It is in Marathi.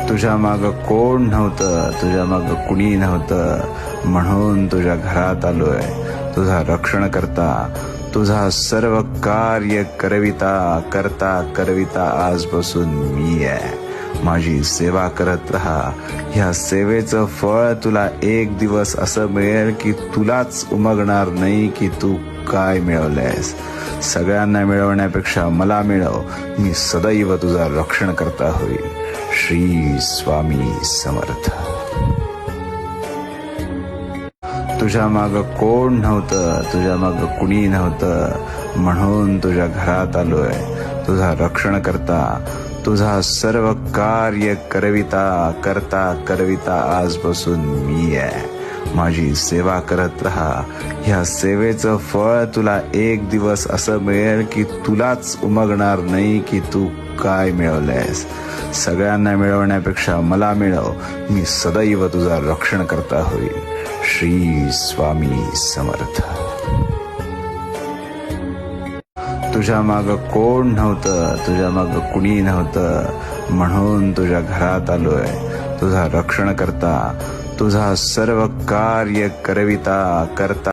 तुझ्या माग कोण नव्हतं, तुझ्या माग कुणी नव्हतं, म्हणून तुझ्या घरात आलोय तुझा रक्षण करता, तुझा सर्व कार्य करविता करता करविता आजपासून मी आहे. माझी सेवा करत राहा. ह्या सेवेचं फळ तुला एक दिवस असं मिळेल की तुलाच उमगणार नाही की तू काय मिळवलंयस. सगळ्यांना मिळवण्यापेक्षा मला मिळव, मी सदैव तुझा रक्षण करता होईल. श्री स्वामी समर्थ. तुझ्या माग कोण नव्हतं, तुझ्या माग कुणी नव्हतं, म्हणून तुझ्या घरात आलोय तुझा रक्षण करता, तुझा सर्व कार्य करविता करता करविता आजपासून मी आहे. माझी सेवा करत राहा. ह्या सेवेचं फळ तुला एक दिवस असं मिळेल की तुलाच उमगणार नाही की तू काय मिळवलंयस. सगळ्यांना मिळवण्यापेक्षा मला मिळव, मी सदैव तुझा रक्षण करता होईल. श्री स्वामी समर्थ. तुझ्या माग कोण नव्हतं, तुझ्या माग कुणी नव्हतं, म्हणून तुझ्या घरात आलोय तुझा रक्षण करता, तुझा सर्व कार्य करविता करता